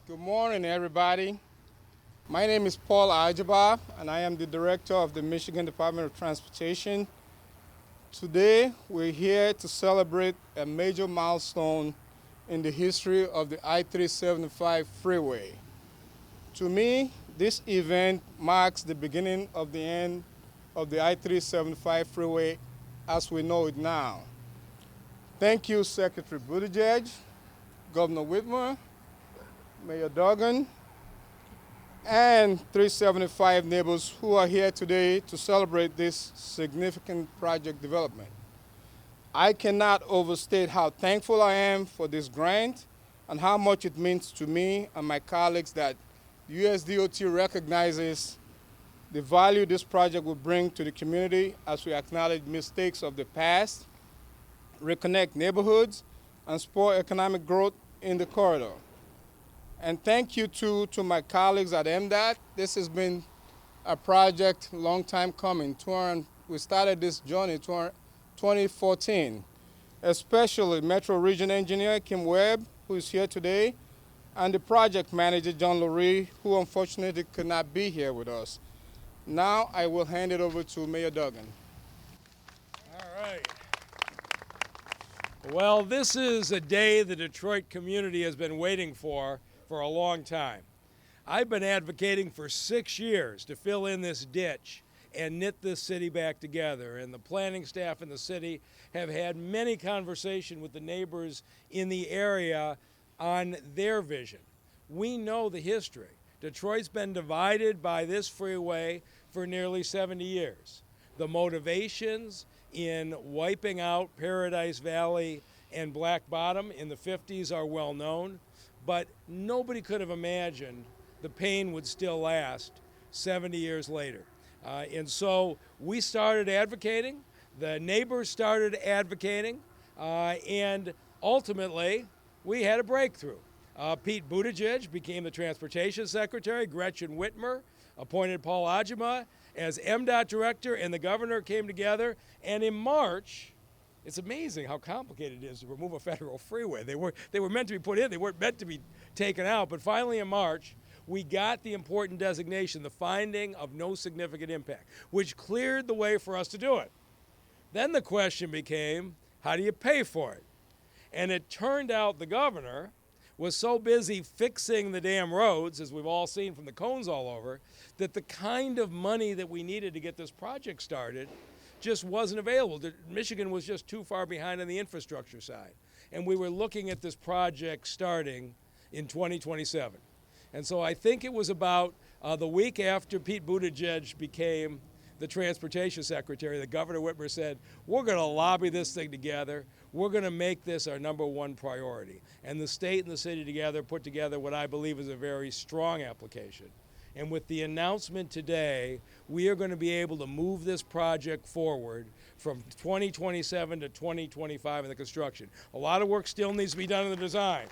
Good morning, everybody. My name is Paul Ajaba, and I am the director of the Michigan Department of Transportation. Today, we're here to celebrate a major milestone in the history of the I-375 freeway. To me, this event marks the beginning of the end of the I-375 freeway as we know it now. Thank you, Secretary Buttigieg, Governor Whitmer, Mayor Duggan, and 375 neighbors who are here today to celebrate this significant project development. I cannot overstate how thankful I am for this grant and how much it means to me and my colleagues that USDOT recognizes the value this project will bring to the community as we acknowledge mistakes of the past, reconnect neighborhoods, and spur economic growth in the corridor. And thank you to my colleagues at MDOT. This has been a project long time coming. We started this journey in 2014, especially Metro Region Engineer Kim Webb, who is here today, and the project manager, John Lurie, who unfortunately could not be here with us. Now I will hand it over to Mayor Duggan. All right. Well, this is a day the Detroit community has been waiting for a long time. I've been advocating for 6 years to fill in this ditch and knit this city back together. And the planning staff in the city have had many conversations with the neighbors in the area on their vision. We know the history. Detroit's been divided by this freeway for nearly 70 years. The motivations in wiping out Paradise Valley and Black Bottom in the 50s are well known, but nobody could have imagined the pain would still last 70 years later. And so we started advocating, the neighbors started advocating, and ultimately we had a breakthrough. Pete Buttigieg became the transportation secretary, Gretchen Whitmer appointed Paul Ajima as MDOT director, and the governor came together, and in March, it's amazing how complicated it is to remove a federal freeway. They were meant to be put in, they weren't meant to be taken out, but finally in March, we got the important designation, the finding of no significant impact, which cleared the way for us to do it. Then the question became, how do you pay for it? And it turned out the governor was so busy fixing the damn roads, as we've all seen from the cones all over, that the kind of money that we needed to get this project started just wasn't available. Michigan was just too far behind on the infrastructure side. And we were looking at this project starting in 2027. And so I think it was about the week after Pete Buttigieg became the transportation secretary, that Governor Whitmer said, we're going to lobby this thing together. We're going to make this our #1 priority. And the state and the city together put together what I believe is a very strong application. And with the announcement today, we are going to be able to move this project forward from 2027 to 2025 in the construction. A lot of work still needs to be done in the design.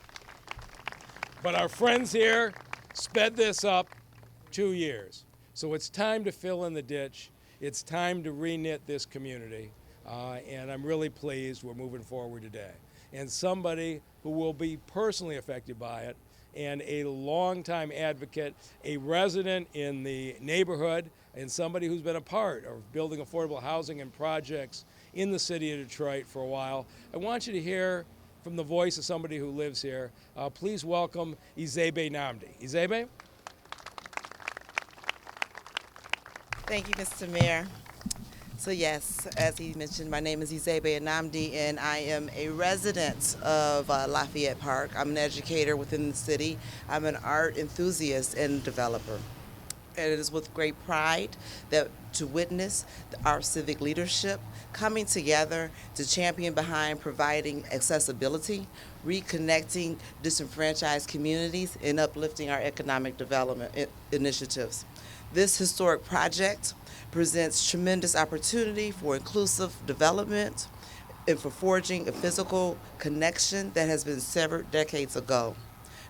But our friends here sped this up 2 years. So it's time to fill in the ditch. It's time to re-knit this community. And I'm really pleased we're moving forward today. And somebody who will be personally affected by it, and a longtime advocate, a resident in the neighborhood, and somebody who's been a part of building affordable housing and projects in the city of Detroit for a while. I want you to hear from the voice of somebody who lives here. Please welcome Izebe Nnamdi. Izebe? Thank you, Mr. Mayor. So yes, as he mentioned, my name is Izebe Nnamdi, and I am a resident of Lafayette Park. I'm an educator within the city. I'm an art enthusiast and developer. And it is with great pride to witness our civic leadership coming together to champion behind providing accessibility, reconnecting disenfranchised communities, and uplifting our economic development initiatives. This historic project presents tremendous opportunity for inclusive development and for forging a physical connection that has been severed decades ago,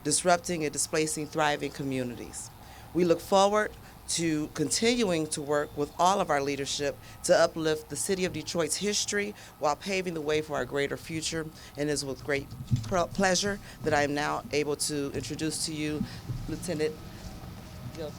disrupting and displacing thriving communities. We look forward to continuing to work with all of our leadership to uplift the city of Detroit's history while paving the way for our greater future. And it is with great pleasure that I am now able to introduce to you Lieutenant Giltress.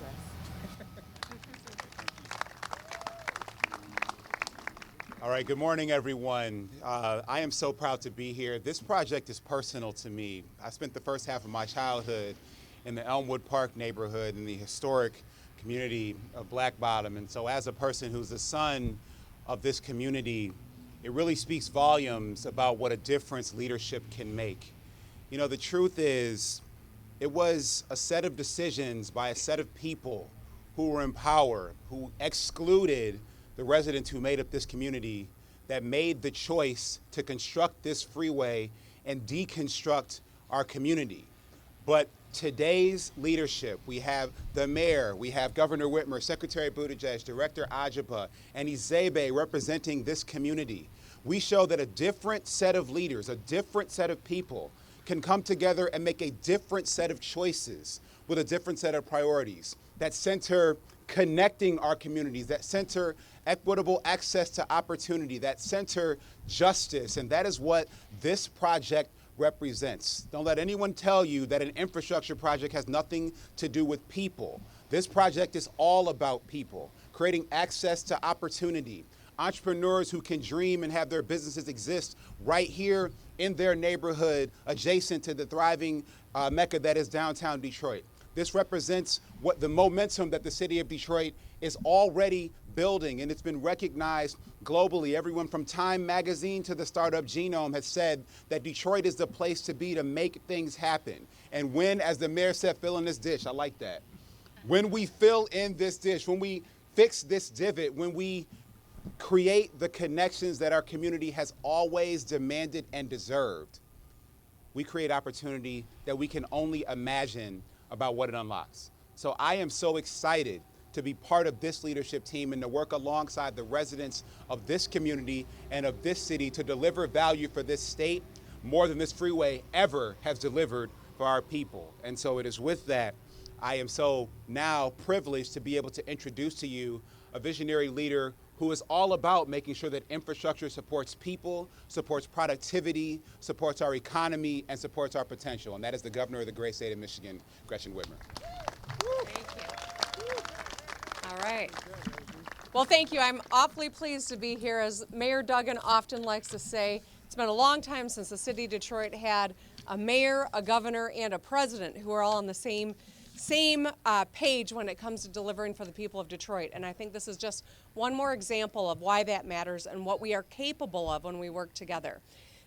All right, good morning, everyone. I am so proud to be here. This project is personal to me. I spent the first half of my childhood in the Elmwood Park neighborhood in the historic community of Black Bottom. And so as a person who's the son of this community, it really speaks volumes about what a difference leadership can make. You know, the truth is, it was a set of decisions by a set of people who were in power, who excluded the residents who made up this community, that made the choice to construct this freeway and deconstruct our community. But today's leadership, we have the mayor, we have Governor Whitmer, Secretary Buttigieg, Director Ajaba, and Izebe representing this community. We show that a different set of leaders, a different set of people can come together and make a different set of choices with a different set of priorities that center connecting our communities, that center equitable access to opportunity, that center justice. And that is what this project represents. Don't let anyone tell you that an infrastructure project has nothing to do with people. This project is all about people, creating access to opportunity, entrepreneurs who can dream and have their businesses exist right here in their neighborhood, adjacent to the thriving mecca that is downtown Detroit. This represents what the momentum that the city of Detroit is already building, and it's been recognized globally. Everyone from Time Magazine to the startup Genome has said that Detroit is the place to be to make things happen. And when, as the mayor said, fill in this dish, I like that. When we fill in this dish, when we fix this divot, when we create the connections that our community has always demanded and deserved, we create opportunity that we can only imagine about what it unlocks. So I am so excited to be part of this leadership team and to work alongside the residents of this community and of this city to deliver value for this state more than this freeway ever has delivered for our people. And so it is with that, I am so now privileged to be able to introduce to you a visionary leader who is all about making sure that infrastructure supports people, supports productivity, supports our economy, and supports our potential. And that is the governor of the great state of Michigan, Gretchen Whitmer. Thank you. All right. Well, thank you. I'm awfully pleased to be here. As Mayor Duggan often likes to say, it's been a long time since the city of Detroit had a mayor, a governor, and a president who are all on the same page when it comes to delivering for the people of Detroit. And I think this is just one more example of why that matters and what we are capable of when we work together.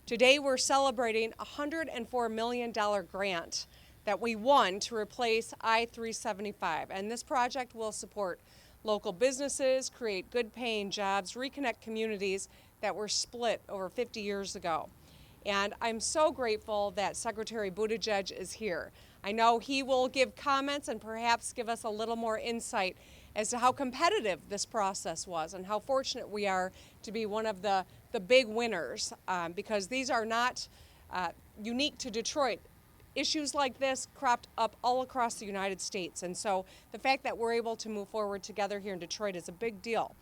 Today we're celebrating a $104 million grant that we won to replace I-375. And this project will support local businesses, create good paying jobs, reconnect communities that were split over 50 years ago. And I'm so grateful that Secretary Buttigieg is here. I know he will give comments and perhaps give us a little more insight as to how competitive this process was and how fortunate we are to be one of the big winners, because these are not unique to Detroit. Issues like this cropped up all across the United States, and so the fact that we're able to move forward together here in Detroit is a big deal.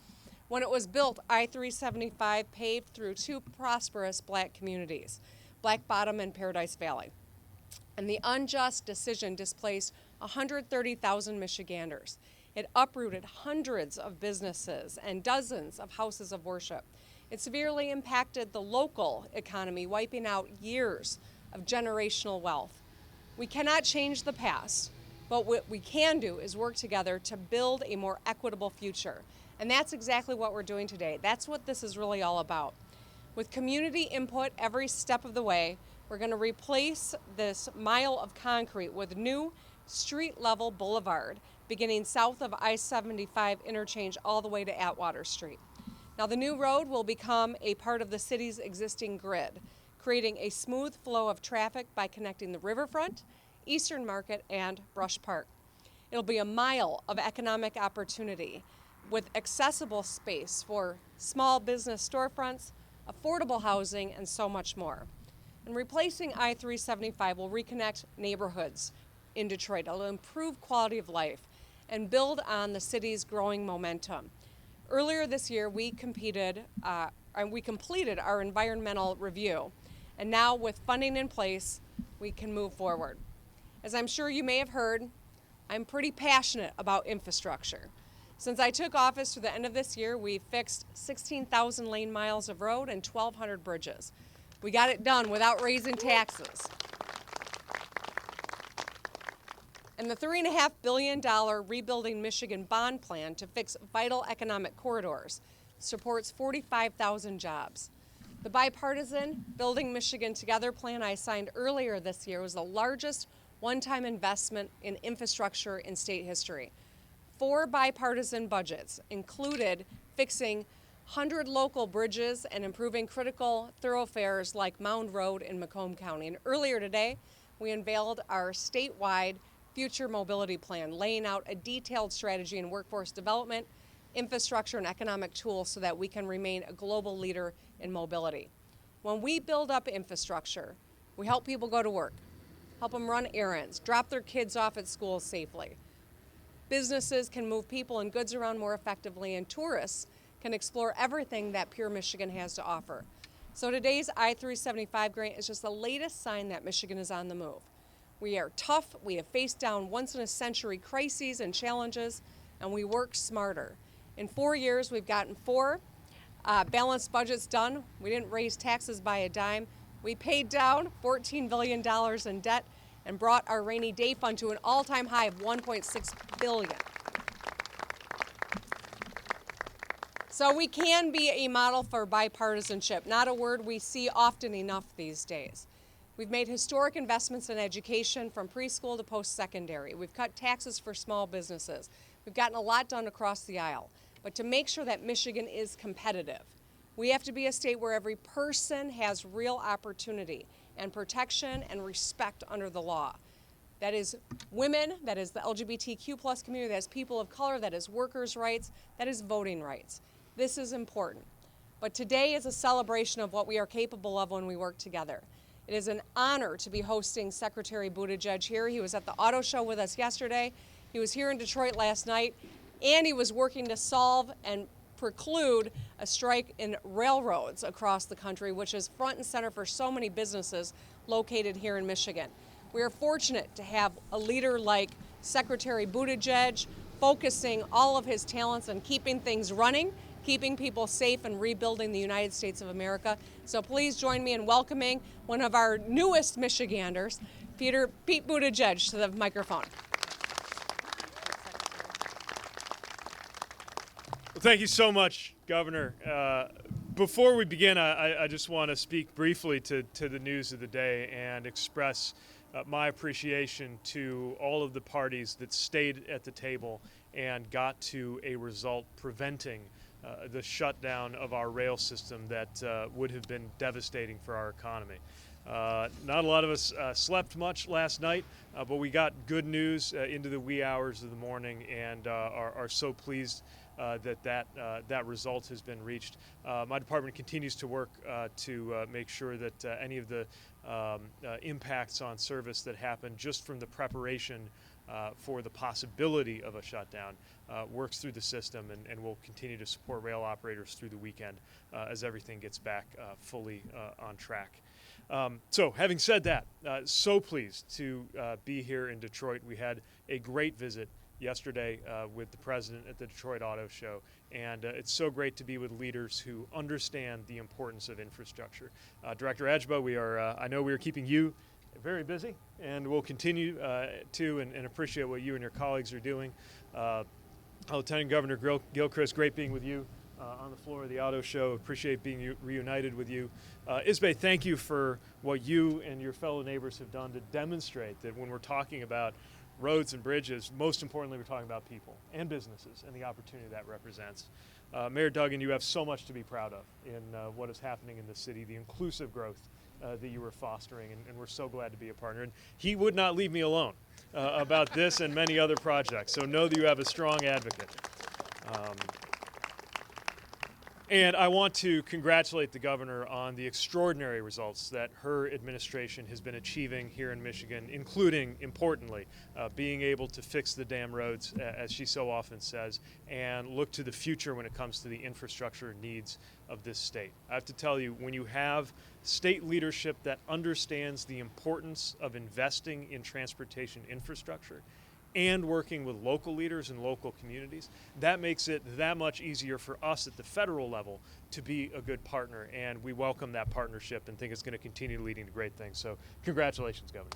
When it was built, I-375 paved through two prosperous black communities, Black Bottom and Paradise Valley. And the unjust decision displaced 130,000 Michiganders. It uprooted hundreds of businesses and dozens of houses of worship. It severely impacted the local economy, wiping out years of generational wealth. We cannot change the past, but what we can do is work together to build a more equitable future. And that's exactly what we're doing today. That's what this is really all about. With community input every step of the way, we're going to replace this mile of concrete with new street-level boulevard beginning south of I-75 interchange all the way to Atwater Street. Now, the new road will become a part of the city's existing grid, creating a smooth flow of traffic by connecting the riverfront, Eastern Market, and Brush Park. It'll be a mile of economic opportunity with accessible space for small business storefronts, affordable housing, and so much more. And replacing I-375 will reconnect neighborhoods in Detroit. It'll improve quality of life. and build on the city's growing momentum. Earlier this year, we completed our environmental review, and now with funding in place, we can move forward. As I'm sure you may have heard, I'm pretty passionate about infrastructure. Since I took office through the end of this year, we've fixed 16,000 lane miles of road and 1,200 bridges. We got it done without raising taxes. And the $3.5 billion Rebuilding Michigan bond plan to fix vital economic corridors supports 45,000 jobs. The bipartisan Building Michigan Together plan I signed earlier this year was the largest one-time investment in infrastructure in state history. 4 bipartisan budgets included fixing 100 local bridges and improving critical thoroughfares like Mound Road in Macomb County. And earlier today, we unveiled our statewide future mobility plan, laying out a detailed strategy in workforce development, infrastructure, and economic tools so that we can remain a global leader in mobility. When we build up infrastructure, we help people go to work, help them run errands, drop their kids off at school safely. Businesses can move people and goods around more effectively, and tourists can explore everything that Pure Michigan has to offer. So today's I-375 grant is just the latest sign that Michigan is on the move. We are tough, we have faced down once-in-a-century crises and challenges, and we work smarter. In 4 years, we've gotten 4 balanced budgets done. We didn't raise taxes by a dime. We paid down $14 billion in debt and brought our rainy day fund to an all-time high of $1.6 billion. So we can be a model for bipartisanship, not a word we see often enough these days. We've made historic investments in education from preschool to post-secondary. We've cut taxes for small businesses. We've gotten a lot done across the aisle. But to make sure that Michigan is competitive, we have to be a state where every person has real opportunity and protection and respect under the law. That is women, that is the LGBTQ plus community, that is people of color, that is workers' rights, that is voting rights. This is important. But today is a celebration of what we are capable of when we work together. It is an honor to be hosting Secretary Buttigieg here. He was at the auto show with us yesterday. He was here in Detroit last night, and he was working to solve and preclude a strike in railroads across the country, which is front and center for so many businesses located here in Michigan. We are fortunate to have a leader like Secretary Buttigieg focusing all of his talents on keeping things running, keeping people safe, and rebuilding the United States of America. So please join me in welcoming one of our newest Michiganders, Pete Buttigieg, to the microphone. Well, thank you so much, Governor. Before we begin, I just want to speak briefly to the news of the day and express my appreciation to all of the parties that stayed at the table and got to a result preventing the shutdown of our rail system that would have been devastating for our economy. Not a lot of us slept much last night, but we got good news into the wee hours of the morning and are so pleased that result has been reached. My department continues to work to make sure that any of the impacts on service that happen just from the preparation for the possibility of a shutdown works through the system, and will continue to support rail operators through the weekend as everything gets back fully on track. So having said that, so pleased to be here in Detroit. We had a great visit yesterday with the president at the Detroit Auto Show, and it's so great to be with leaders who understand the importance of infrastructure. Director Ajba, I know we are keeping you very busy, and we'll continue to and appreciate what you and your colleagues are doing. Lieutenant Governor Gilchrist, great being with you on the floor of the auto show. Appreciate being reunited with you. Isbeh, thank you for what you and your fellow neighbors have done to demonstrate that when we're talking about roads and bridges, most importantly, we're talking about people and businesses and the opportunity that represents. Mayor Duggan, you have so much to be proud of in what is happening in the city, the inclusive growth that you were fostering, and we're so glad to be a partner. And he would not leave me alone about this and many other projects, so know that you have a strong advocate. And I want to congratulate the governor on the extraordinary results that her administration has been achieving here in Michigan, including, importantly, being able to fix the damn roads, as she so often says, and look to the future when it comes to the infrastructure needs of this state. I have to tell you, when you have state leadership that understands the importance of investing in transportation infrastructure and working with local leaders and local communities, that makes it that much easier for us at the federal level to be a good partner. And we welcome that partnership and think it's going to continue leading to great things. So congratulations, Governor.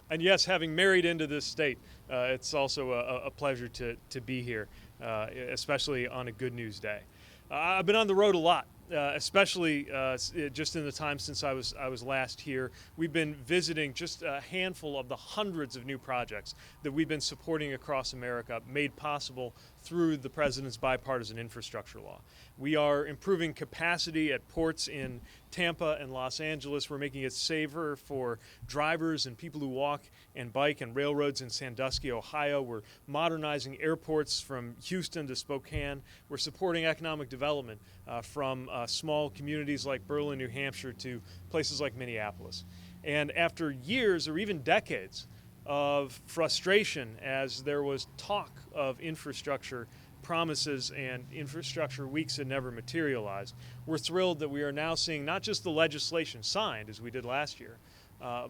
And yes, having married into this state, it's also a pleasure to be here, especially on a good news day. I've been on the road a lot. Especially just in the time since I was last here. We've been visiting just a handful of the hundreds of new projects that we've been supporting across America, made possible through the President's bipartisan infrastructure law. We are improving capacity at ports in Tampa and Los Angeles. We're making it safer for drivers and people who walk and bike, and railroads in Sandusky, Ohio. We're modernizing airports from Houston to Spokane. We're supporting economic development from small communities like Berlin, New Hampshire, to places like Minneapolis. And after years or even decades of frustration, as there was talk of infrastructure promises and infrastructure weeks that never materialized, we're thrilled that we are now seeing not just the legislation signed, as we did last year,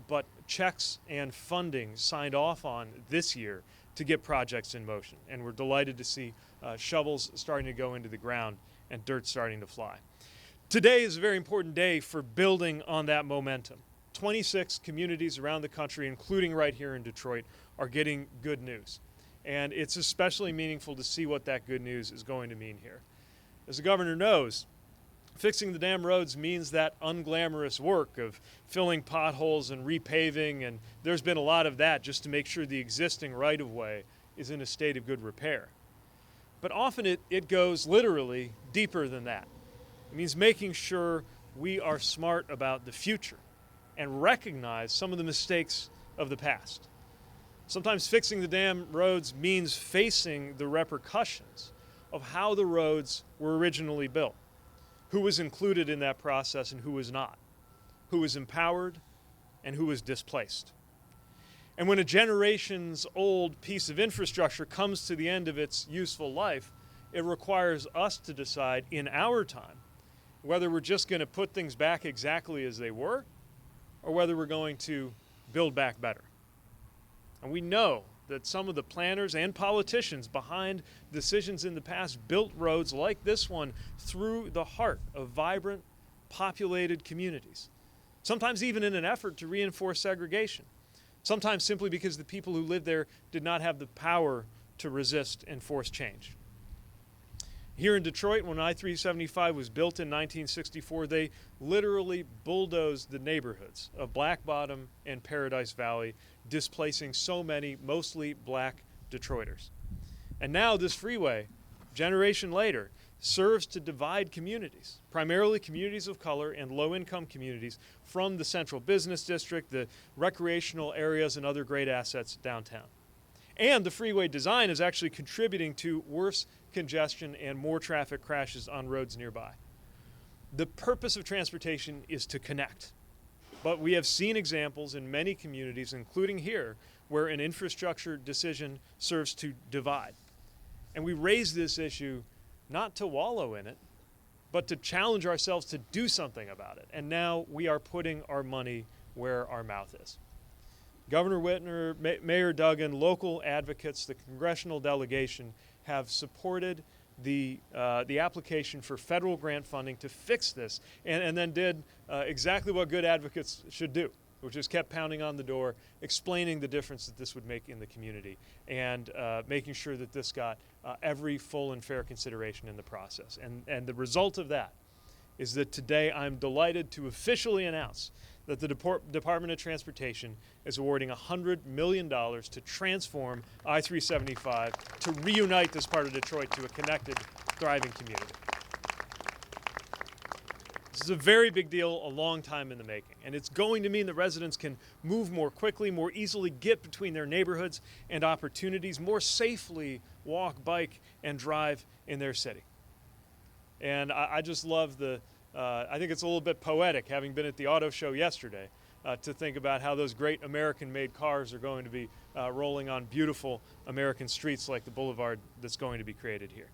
but checks and funding signed off on this year to get projects in motion. And we're delighted to see shovels starting to go into the ground and dirt starting to fly. Today is a very important day for building on that momentum. 26 communities around the country, including right here in Detroit, are getting good news. And it's especially meaningful to see what that good news is going to mean here. As the governor knows, fixing the damn roads means that unglamorous work of filling potholes and repaving, and there's been a lot of that just to make sure the existing right-of-way is in a state of good repair. But often it goes literally deeper than that. It means making sure we are smart about the future and recognize some of the mistakes of the past. Sometimes fixing the damn roads means facing the repercussions of how the roads were originally built, who was included in that process and who was not, who was empowered and who was displaced. And when a generations-old piece of infrastructure comes to the end of its useful life, it requires us to decide in our time whether we're just going to put things back exactly as they were or whether we're going to build back better. And we know that some of the planners and politicians behind decisions in the past built roads like this one through the heart of vibrant, populated communities, sometimes even in an effort to reinforce segregation, sometimes simply because the people who lived there did not have the power to resist and force change. Here in Detroit, when I-375 was built in 1964, they literally bulldozed the neighborhoods of Black Bottom and Paradise Valley, displacing so many, mostly black Detroiters. And now this freeway, a generation later, serves to divide communities, primarily communities of color and low-income communities, from the central business district, the recreational areas, and other great assets downtown. And the freeway design is actually contributing to worse congestion and more traffic crashes on roads nearby. The purpose of transportation is to connect. But we have seen examples in many communities, including here, where an infrastructure decision serves to divide. And we raise this issue not to wallow in it, but to challenge ourselves to do something about it. And now we are putting our money where our mouth is. Governor Whitmer, Mayor Duggan, local advocates, the congressional delegation have supported the application for federal grant funding to fix this, and then did exactly what good advocates should do, which is kept pounding on the door, explaining the difference that this would make in the community, and making sure that this got every full and fair consideration in the process. And the result of that is that today I'm delighted to officially announce that the Department of Transportation is awarding $100 million to transform I-375 to reunite this part of Detroit to a connected, thriving community. This is a very big deal, a long time in the making, and it's going to mean that residents can move more quickly, more easily get between their neighborhoods and opportunities, more safely walk, bike, and drive in their city. And I just love I think it's a little bit poetic, having been at the auto show yesterday, to think about how those great American-made cars are going to be rolling on beautiful American streets like the boulevard that's going to be created here.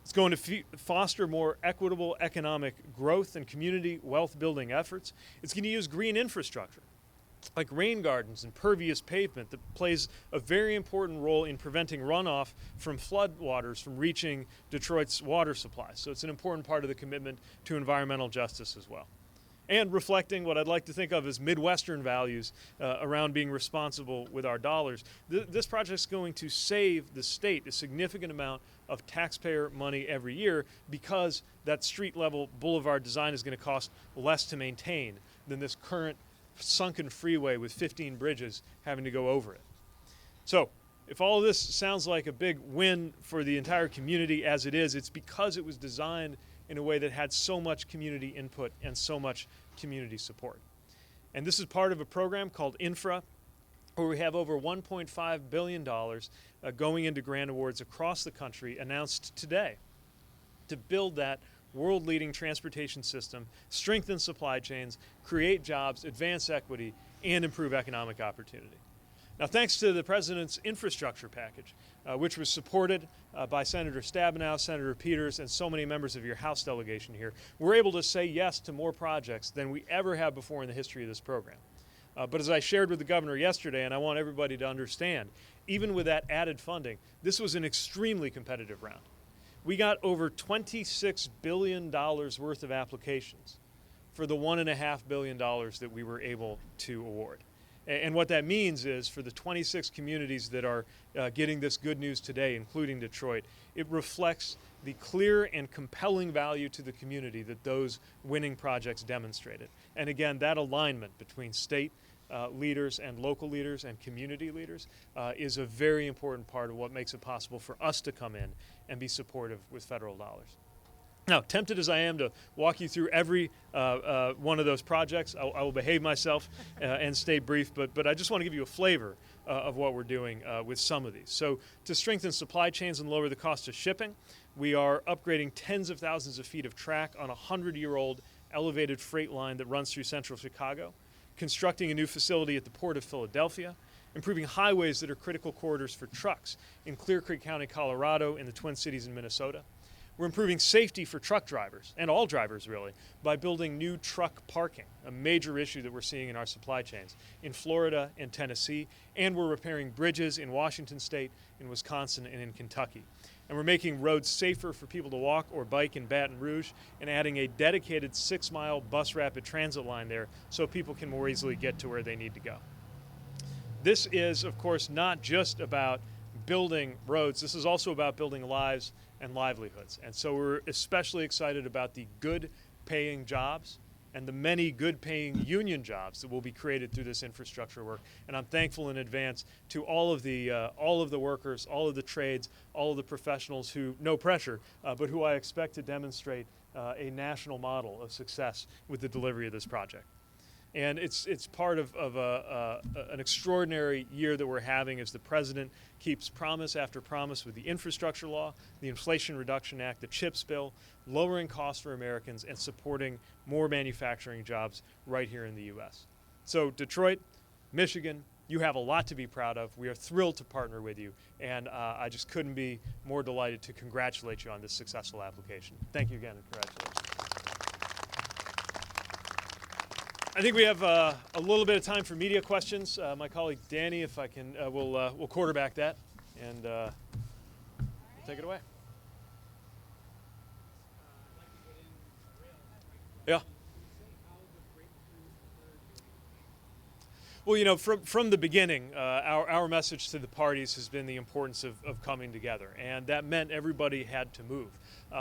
It's going to foster more equitable economic growth and community wealth-building efforts. It's going to use green infrastructure, like rain gardens and pervious pavement, that plays a very important role in preventing runoff from floodwaters from reaching Detroit's water supply. So it's an important part of the commitment to environmental justice as well. And reflecting what I'd like to think of as Midwestern values around being responsible with our dollars. This project is going to save the state a significant amount of taxpayer money every year, because that street level boulevard design is going to cost less to maintain than this current sunken freeway with 15 bridges having to go over it. So if all of this sounds like a big win for the entire community, as it is, it's because it was designed in a way that had so much community input and so much community support. And this is part of a program called Infra, where we have over $1.5 billion going into grant awards across the country, announced today, to build that world-leading transportation system, strengthen supply chains, create jobs, advance equity, and improve economic opportunity. Now, thanks to the President's infrastructure package, which was supported by Senator Stabenow, Senator Peters, and so many members of your House delegation here, we're able to say yes to more projects than we ever have before in the history of this program. But as I shared with the governor yesterday, and I want everybody to understand, even with that added funding, this was an extremely competitive round. We got over $26 billion worth of applications for the $1.5 billion that we were able to award. And what that means is, for the 26 communities that are getting this good news today, including Detroit, it reflects the clear and compelling value to the community that those winning projects demonstrated. And again, that alignment between state leaders and local leaders and community leaders is a very important part of what makes it possible for us to come in and be supportive with federal dollars. Now, tempted as I am to walk you through every one of those projects, I will behave myself and stay brief, but I just want to give you a flavor of what we're doing with some of these. So to strengthen supply chains and lower the cost of shipping, we are upgrading tens of thousands of feet of track on a 100-year-old elevated freight line that runs through central Chicago, constructing a new facility at the Port of Philadelphia, improving highways that are critical corridors for trucks in Clear Creek County, Colorado, and the Twin Cities in Minnesota. We're improving safety for truck drivers, and all drivers really, by building new truck parking, a major issue that we're seeing in our supply chains, in Florida and Tennessee, and we're repairing bridges in Washington State, in Wisconsin, and in Kentucky. And we're making roads safer for people to walk or bike in Baton Rouge, and adding a dedicated 6-mile bus rapid transit line there so people can more easily get to where they need to go. This is, of course, not just about building roads. This is also about building lives and livelihoods. And so we're especially excited about the good-paying jobs and the many good-paying union jobs that will be created through this infrastructure work. And I'm thankful in advance to all of the workers, all of the trades, all of the professionals who, no pressure, but who I expect to demonstrate a national model of success with the delivery of this project. And it's part of an extraordinary year that we're having as the President keeps promise after promise with the infrastructure law, the Inflation Reduction Act, the CHIPS bill, lowering costs for Americans and supporting more manufacturing jobs right here in the U.S. So Detroit, Michigan, you have a lot to be proud of. We are thrilled to partner with you, and I just couldn't be more delighted to congratulate you on this successful application. Thank you again, and congratulations. I think we have a little bit of time for media questions. My colleague Danny, if I can, will quarterback that, and take it away. Yeah. Well, you know, from the beginning, our message to the parties has been the importance of coming together, and that meant everybody had to move.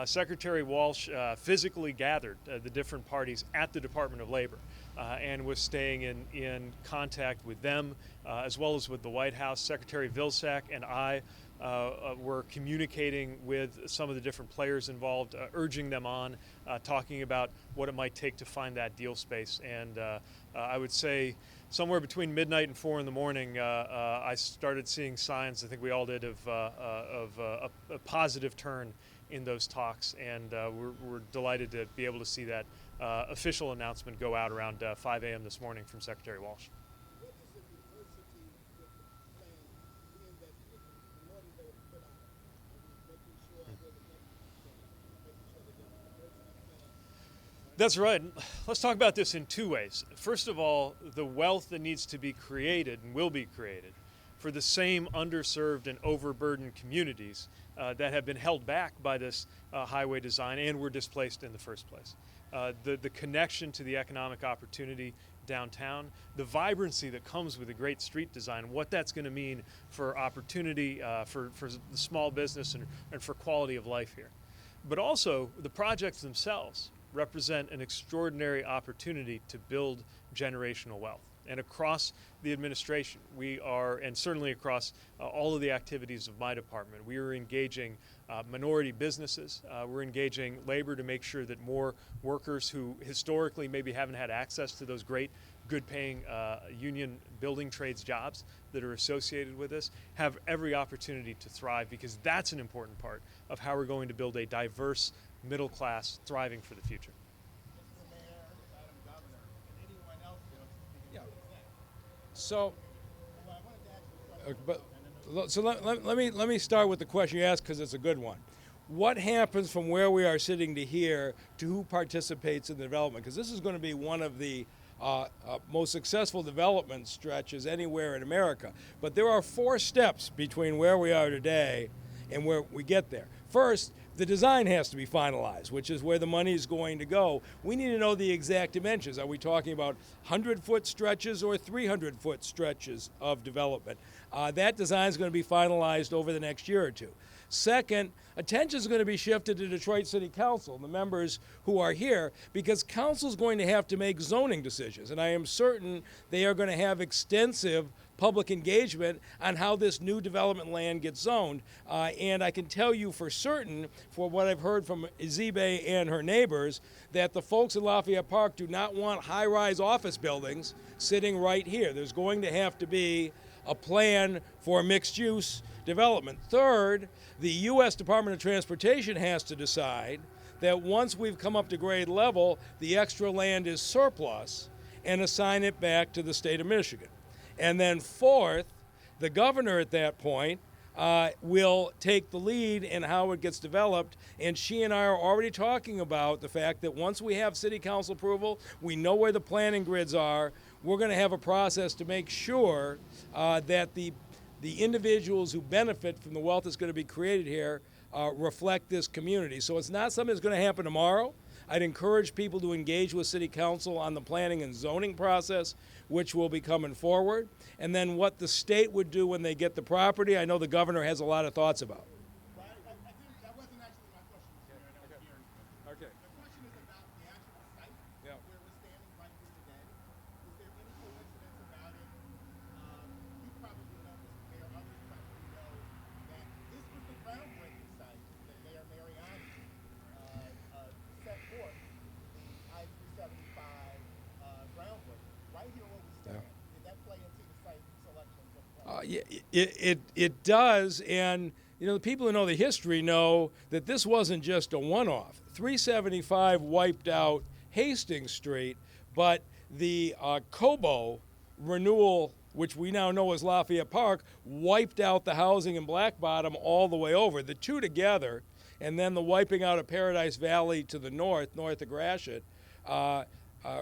Secretary Walsh physically gathered the different parties at the Department of Labor and was staying in contact with them as well as with the White House. Secretary Vilsack and I We're communicating with some of the different players involved, urging them on, talking about what it might take to find that deal space. And I would say somewhere between midnight and 4 in the morning, I started seeing signs, I think we all did, of a positive turn in those talks. And we're delighted to be able to see that official announcement go out around 5 a.m. this morning from Secretary Walsh. That's right. Let's talk about this in 2 ways. First of all, the wealth that needs to be created and will be created for the same underserved and overburdened communities that have been held back by this highway design and were displaced in the first place. The connection to the economic opportunity downtown, the vibrancy that comes with a great street design, what that's going to mean for opportunity for the small business and for quality of life here. But also the projects themselves represent an extraordinary opportunity to build generational wealth. And across the administration, we are, and certainly across all of the activities of my department, we are engaging minority businesses. We're engaging labor to make sure that more workers who historically maybe haven't had access to those great, good-paying union building trades jobs that are associated with this have every opportunity to thrive, because that's an important part of how we're going to build a diverse middle class thriving for the future. So, let me start with the question you asked, because it's a good one. What happens from where we are sitting to here to who participates in the development? Because this is going to be one of the most successful development stretches anywhere in America. But there are 4 steps between where we are today and where we get there. First, the design has to be finalized, which is where the money is going to go. We need to know the exact dimensions. Are we talking about 100-foot stretches or 300-foot stretches of development? That design is going to be finalized over the next year or 2. Second, attention is going to be shifted to Detroit City Council, the members who are here, because council is going to have to make zoning decisions. And I am certain they are going to have extensive public engagement on how this new development land gets zoned. And I can tell you for certain, for what I've heard from Izibe and her neighbors, that the folks in Lafayette Park do not want high-rise office buildings sitting right here. There's going to have to be a plan for mixed-use development. Third, the U.S. Department of Transportation has to decide that once we've come up to grade level, the extra land is surplus, and assign it back to the state of Michigan. And then fourth, the governor at that point will take the lead in how it gets developed. And she and I are already talking about the fact that once we have city council approval, we know where the planning grids are, we're going to have a process to make sure that the individuals who benefit from the wealth that's going to be created here reflect this community. So it's not something that's going to happen tomorrow. I'd encourage people to engage with City Council on the planning and zoning process, which will be coming forward. And then what the state would do when they get the property, I know the governor has a lot of thoughts about. I think that wasn't actually my question, Mr. Mayor. That was Gary's. Okay. The question is about the actual site Yeah. where we're standing right here today. Is there any coincidence about it? You probably know, Mr. Mayor, others probably know that this was the groundbreaking site that Mayor Mariani set forth the I-375 groundwork. Right here where we stand. Did that play into the site selection? It does, and you know, the people who know the history know that this wasn't just a one-off. 375 wiped out Hastings Street, but the Cobo renewal, which we now know as Lafayette Park, wiped out the housing in Black Bottom all the way over. The two together, and then the wiping out of Paradise Valley to the north of Gratiot,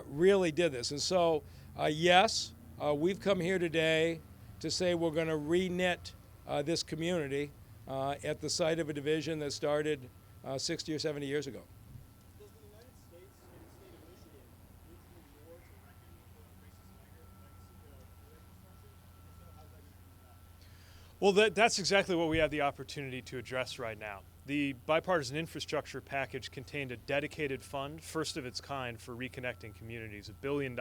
really did this. And so, yes, we've come here today to say we're going to re-knit this community at the site of a division that started 60 or 70 years ago. Does the United States and the state of Michigan need to do more to reckon with the racist migrant legacy of infrastructure instead of highlighting that? Well, that's exactly what we have the opportunity to address right now. The bipartisan infrastructure package contained a dedicated fund, first of its kind, for reconnecting communities, $1 billion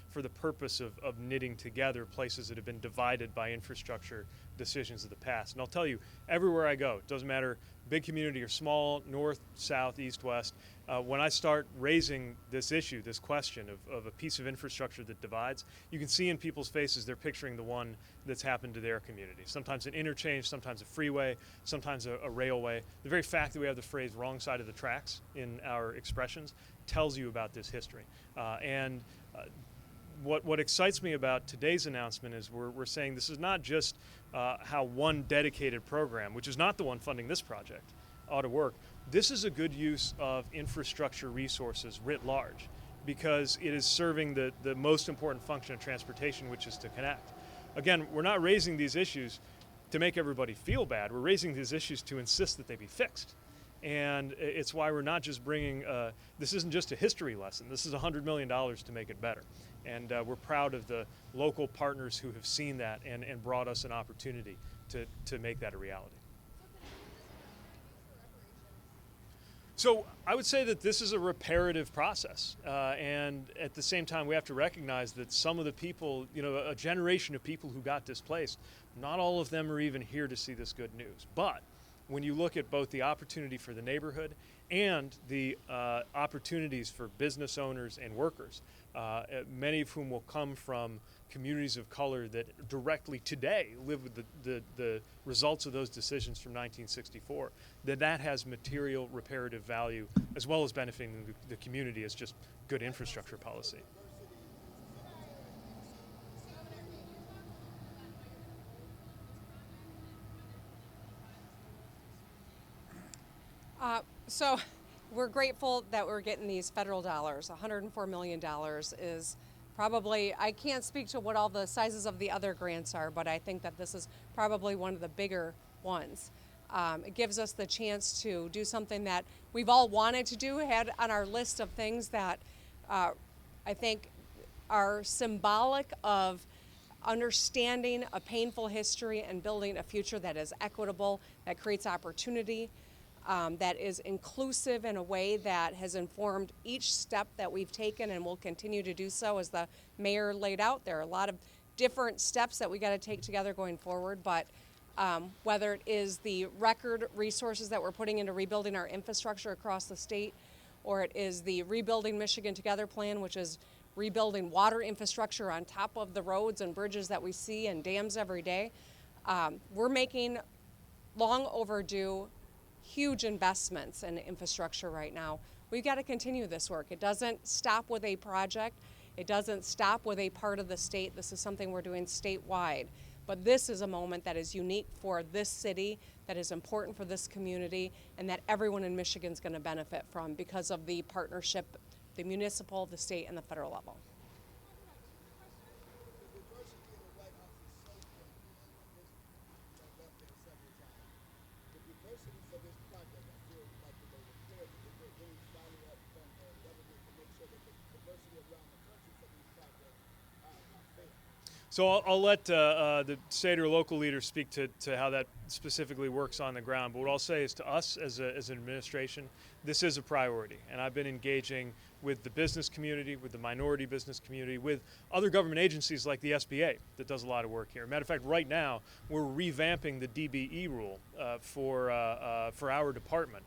for the purpose of knitting together places that have been divided by infrastructure decisions of the past. And I'll tell you, everywhere I go, it doesn't matter big community or small, north, south, east, west, when I start raising this issue, this question of a piece of infrastructure that divides, you can see in people's faces they're picturing the one that's happened to their community. Sometimes an interchange, sometimes a freeway, sometimes a railway. The very fact that we have the phrase wrong side of the tracks in our expressions tells you about this history. What excites me about today's announcement is we're saying this is not just how one dedicated program, which is not the one funding this project, ought to work. This is a good use of infrastructure resources writ large, because it is serving the most important function of transportation, which is to connect. Again, we're not raising these issues to make everybody feel bad. We're raising these issues to insist that they be fixed. And it's why we're not just bringing, this isn't just a history lesson. This is $100 million to make it better. And we're proud of the local partners who have seen that and brought us an opportunity to make that a reality. So I would say that this is a reparative process, and at the same time we have to recognize that some of the people, a generation of people who got displaced, not all of them are even here to see this good news. But when you look at both the opportunity for the neighborhood and the opportunities for business owners and workers, many of whom will come from communities of color that directly today live with the results of those decisions from 1964, that has material reparative value as well as benefiting the community as just good infrastructure policy. So we're grateful that we're getting these federal dollars. $104 million is probably, I can't speak to what all the sizes of the other grants are, but I think that this is probably one of the bigger ones. It gives us the chance to do something that we've all wanted to do, had on our list of things that I think are symbolic of understanding a painful history and building a future that is equitable, that creates opportunity, that is inclusive in a way that has informed each step that we've taken and will continue to do so. As the mayor laid out, there are a lot of different steps that we got to take together going forward, but whether it is the record resources that we're putting into rebuilding our infrastructure across the state, or it is the Rebuilding Michigan Together plan, which is rebuilding water infrastructure on top of the roads and bridges that we see and dams every day, we're making long overdue huge investments in infrastructure right now. We've got to continue this work. It doesn't stop with a project. It doesn't stop with a part of the state. This is something we're doing statewide. But this is a moment that is unique for this city, that is important for this community, and that everyone in Michigan is going to benefit from because of the partnership, the municipal, the state, and the federal level. So I'll let the state or local leaders speak to how that specifically works on the ground. But what I'll say is, to us as an administration, this is a priority. And I've been engaging with the business community, with the minority business community, with other government agencies like the SBA that does a lot of work here. Matter of fact, right now we're revamping the DBE rule for our department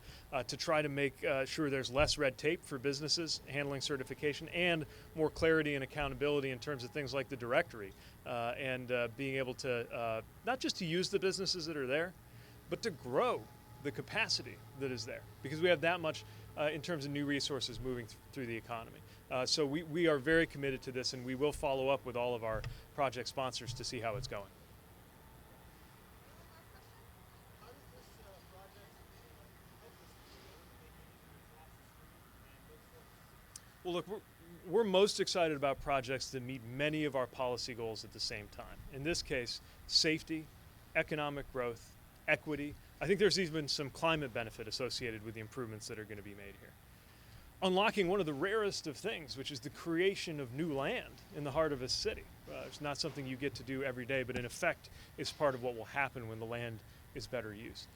to try to make sure there's less red tape for businesses handling certification and more clarity and accountability in terms of things like the directory and being able to not just to use the businesses that are there, but to grow the capacity that is there, because we have that much in terms of new resources moving through the economy. So we are very committed to this, and we will follow up with all of our project sponsors to see how it's going. Well, look, we're most excited about projects that meet many of our policy goals at the same time. In this case, safety, economic growth, equity. I think there's even some climate benefit associated with the improvements that are going to be made here. Unlocking one of the rarest of things, which is the creation of new land in the heart of a city. It's not something you get to do every day, but in effect, it's part of what will happen when the land is better used.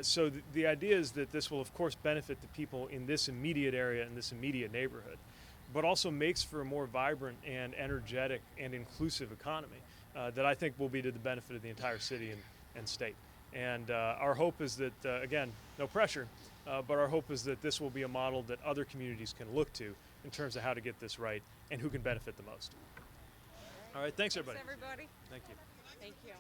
So the idea is that this will, of course, benefit the people in this immediate area, in this immediate neighborhood, but also makes for a more vibrant and energetic and inclusive economy that I think will be to the benefit of the entire city and state. And our hope is that, again, no pressure, but our hope is that this will be a model that other communities can look to in terms of how to get this right and who can benefit the most. All right, thanks everybody. Thanks, everybody. Thank you. Thank you.